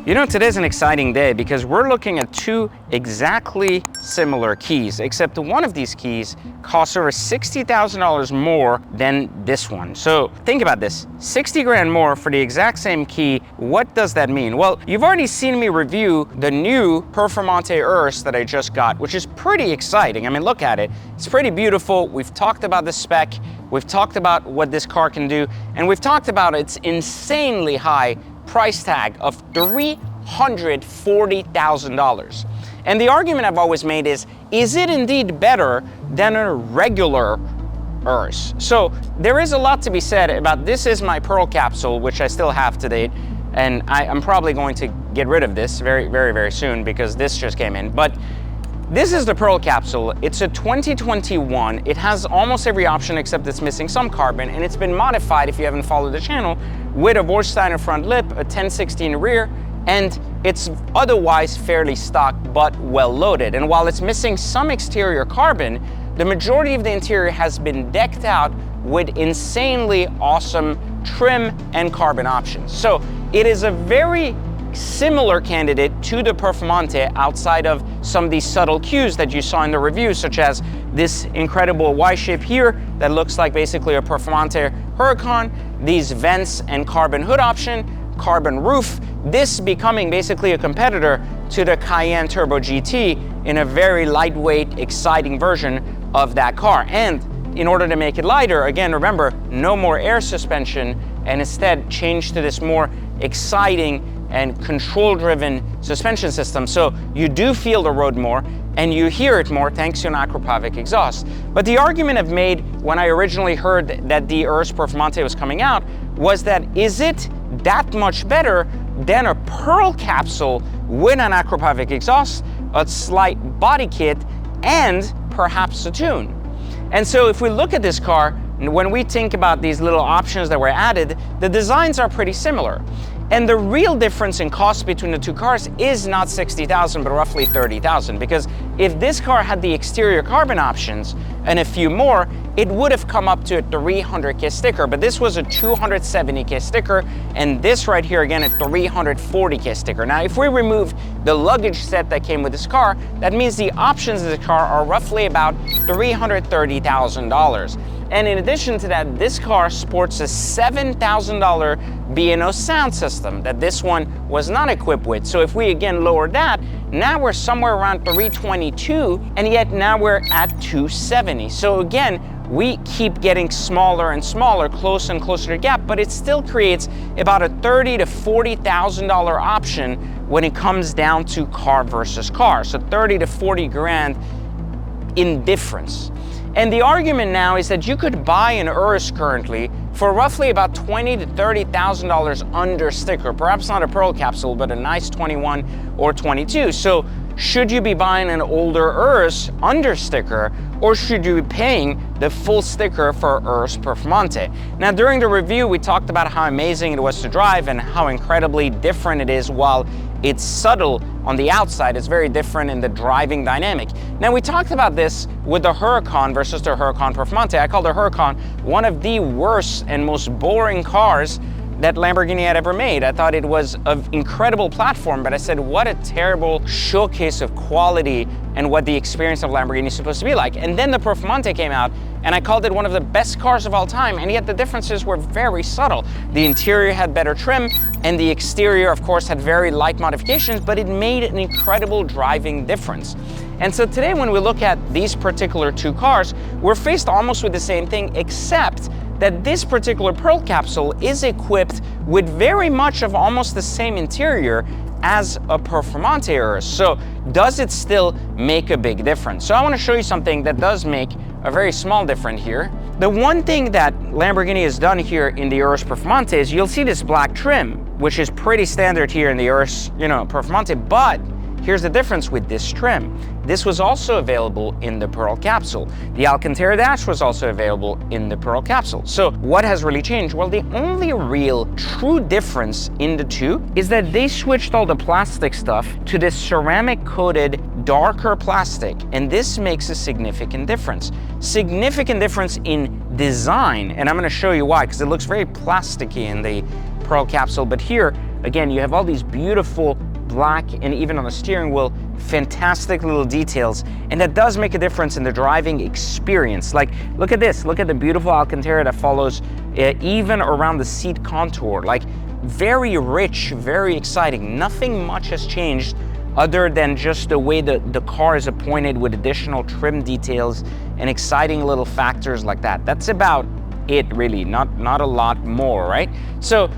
You know, today's an exciting day because we're looking at two exactly similar keys, except one of these keys costs over $60,000 more than this one. So think about this, 60 grand more for the exact same key. What does that mean? Well, you've already seen me review the new Performante Urus that I just got, which is pretty exciting. I mean, look at it. It's pretty beautiful. We've talked about the spec. We've talked about what this car can do, and we've talked about its insanely high price tag of $340,000. And the argument I've always made is it indeed better than a regular Urus? So there is a lot to be said about this. Is my Pearl Capsule, which I still have to date, and I'm probably going to get rid of this very, very, very soon because this just came in. But this is the Pearl Capsule. It's a 2021. It has almost every option except it's missing some carbon, and it's been modified, if you haven't followed the channel, with a Vorsteiner front lip, a 1016 rear, and it's otherwise fairly stock but well loaded. And while it's missing some exterior carbon, the majority of the interior has been decked out with insanely awesome trim and carbon options. So it is a very similar candidate to the Performante outside of some of these subtle cues that you saw in the review, such as this incredible Y-shape here that looks like basically a Performante Huracan, these vents and carbon hood option, carbon roof, this becoming basically a competitor to the Cayenne Turbo GT in a very lightweight, exciting version of that car. And in order to make it lighter, again, remember, no more air suspension, and instead change to this more exciting and control-driven suspension system. So you do feel the road more and you hear it more thanks to an aquapovic exhaust. But the argument I've made when I originally heard that the Urus Performante was coming out was that is it that much better than a Pearl Capsule with an aquapovic exhaust, a slight body kit, and perhaps a tune? And so if we look at this car, when we think about these little options that were added, the designs are pretty similar. And the real difference in cost between the two cars is not $60,000, but roughly $30,000. Because if this car had the exterior carbon options and a few more, it would have come up to a $300K sticker. But this was a $270K sticker, and this right here, again, a $340K sticker. Now, if we remove the luggage set that came with this car, that means the options of the car are roughly about $330,000. And in addition to that, this car sports a $7,000 B&O sound system that this one was not equipped with. So if we again lower that, now we're somewhere around 322, and yet now we're at 270. So again, we keep getting smaller and smaller, closer and closer to the gap, but it still creates about a $30,000 to $40,000 option when it comes down to car versus car. So 30 to 40 grand in difference. And the argument now is that you could buy an Urus currently for roughly about $20,000 to $30,000 under sticker. Perhaps not a Pearl Capsule, but a nice 21 or 22. So should you be buying an older Urus under sticker, or should you be paying the full sticker for Urus Performante? Now, during the review, we talked about how amazing it was to drive and how incredibly different it is. While it's subtle on the outside, it's very different in the driving dynamic. Now, we talked about this with the Huracan versus the Huracan Performante. I called the Huracan one of the worst and most boring cars that Lamborghini had ever made. I thought it was an incredible platform, but I said, what a terrible showcase of quality and what the experience of Lamborghini is supposed to be like. And then the Performante came out, and I called it one of the best cars of all time, and yet the differences were very subtle. The interior had better trim, and the exterior, of course, had very light modifications, but it made an incredible driving difference. And so today, when we look at these particular two cars, we're faced almost with the same thing, except that this particular Pearl Capsule is equipped with very much of almost the same interior as a Performante Urus. So does it still make a big difference? So I want to show you something that does make a very small difference here. The one thing that Lamborghini has done here in the Urus Performante is you'll see this black trim, which is pretty standard here in the Urus, Performante, but here's the difference with this trim. This was also available in the Pearl Capsule. The Alcantara dash was also available in the Pearl Capsule. So what has really changed? Well, the only real true difference in the two is that they switched all the plastic stuff to this ceramic coated darker plastic, and this makes a significant difference. Significant difference in design, and I'm gonna show you why, because it looks very plasticky in the Pearl Capsule, but here Again, you have all these beautiful black, and even on the steering wheel, fantastic little details, and that does make a difference in the driving experience. Like, look at this, look at the beautiful Alcantara that follows even around the seat contour. Like, very rich, very exciting. Nothing much has changed other than just the way the car is appointed with additional trim details and exciting little factors like that. That's about it, really, not a lot more, right? So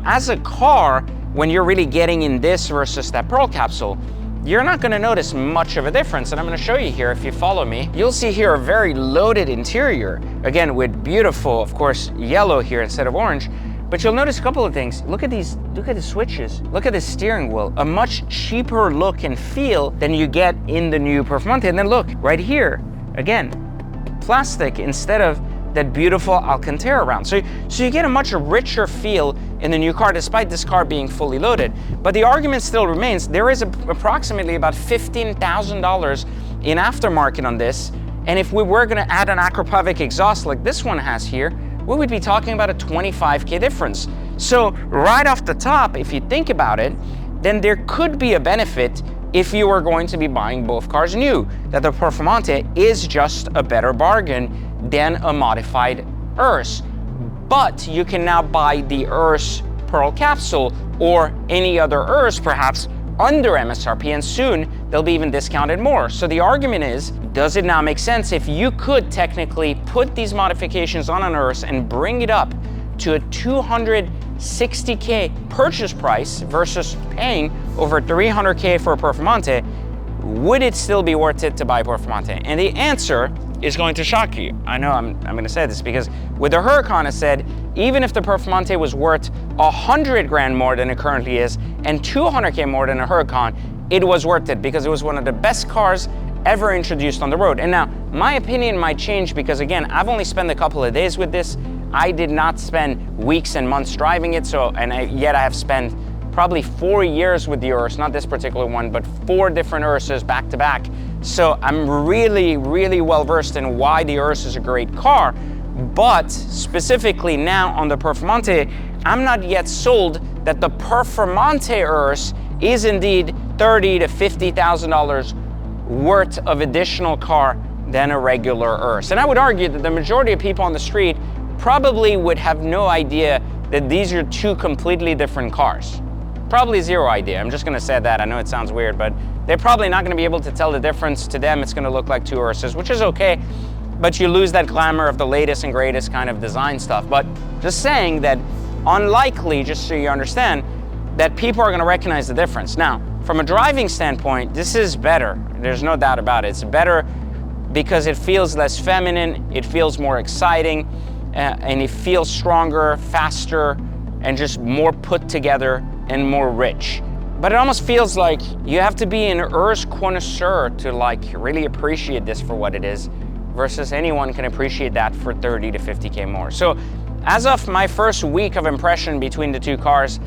as a car, when you're really getting in this versus that Pearl Capsule, you're not gonna notice much of a difference, and I'm gonna show you here. If you follow me, you'll see here a very loaded interior, again, with beautiful, of course, yellow here instead of orange. But you'll notice a couple of things. Look at these, look at the switches. Look at the steering wheel. A much cheaper look and feel than you get in the new Performante. And then look, right here, again, plastic instead of that beautiful Alcantara round. So you get a much richer feel in the new car, despite this car being fully loaded. But the argument still remains, there is approximately about $15,000 in aftermarket on this. And if we were gonna add an Acropovic exhaust like this one has here, we would be talking about a 25K difference. So right off the top, if you think about it, then there could be a benefit if you were going to be buying both cars new, that the Performante is just a better bargain than a modified Urus. But you can now buy the Urus Pearl Capsule or any other Urus perhaps under MSRP, and soon they'll be even discounted more. So the argument is, does it now make sense if you could technically put these modifications on an Urus and bring it up to a 260K purchase price versus paying over 300K for a Performante? Would it still be worth it to buy Performante? And the answer is going to shock you. I know I'm gonna say this because with the Huracan, I said, even if the Performante was worth 100 grand more than it currently is and 200K more than a Huracan, it was worth it because it was one of the best cars ever introduced on the road. And now, my opinion might change because again, I've only spent a couple of days with this. I did not spend weeks and months driving it, yet I have spent probably 4 years with the Urus, not this particular one, but 4 different Uruses back to back. So I'm really, really well versed in why the Urus is a great car. But specifically now on the Performante, I'm not yet sold that the Performante Urus is indeed $30,000 to $50,000 worth of additional car than a regular Urus. And I would argue that the majority of people on the street probably would have no idea that these are 2 completely different cars. Probably zero idea. I'm just gonna say that. I know it sounds weird, but they're probably not gonna be able to tell the difference. To them, it's gonna look like 2 Uruses, which is okay, but you lose that glamour of the latest and greatest kind of design stuff. But just saying that unlikely, just so you understand, that people are gonna recognize the difference. Now, from a driving standpoint, this is better. There's no doubt about it. It's better because it feels less feminine, it feels more exciting, and it feels stronger, faster, and just more put together and more rich. But it almost feels like you have to be an Urus connoisseur to like really appreciate this for what it is, versus anyone can appreciate that for 30 to 50K more. So as of my first week of impression between the 2 cars,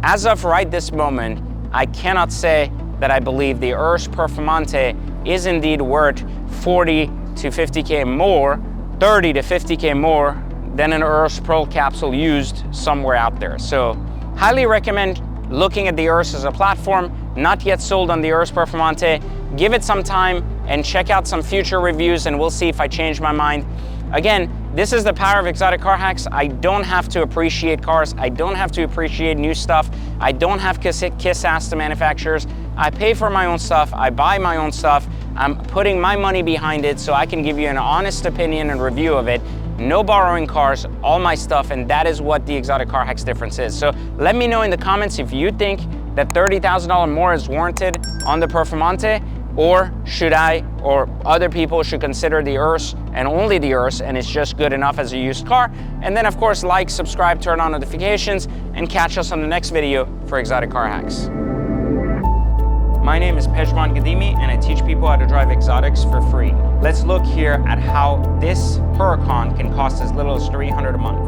as of right this moment, I cannot say that I believe the Urus Performante is indeed worth 40 to 50K more, 30 to 50K more than an Urus Pearl Capsule used somewhere out there. So highly recommend looking at the Urus as a platform. Not yet sold on the Urus Performante. Give it some time and check out some future reviews and we'll see if I change my mind. Again, this is the power of Exotic Car Hacks. I don't have to appreciate cars. I don't have to appreciate new stuff. I don't have to kiss ass to manufacturers. I pay for my own stuff. I buy my own stuff. I'm putting my money behind it so I can give you an honest opinion and review of it. No borrowing cars, all my stuff, and that is what the Exotic Car Hacks difference is. So let me know in the comments if you think that $30,000 more is warranted on the Performante, or should I, or other people should consider the Urus and only the Urus, and it's just good enough as a used car. And then of course, like, subscribe, turn on notifications, and catch us on the next video for Exotic Car Hacks. My name is Pejman Gadimi, and I teach people how to drive exotics for free. Let's look here at how this Huracan can cost as little as $300 a month.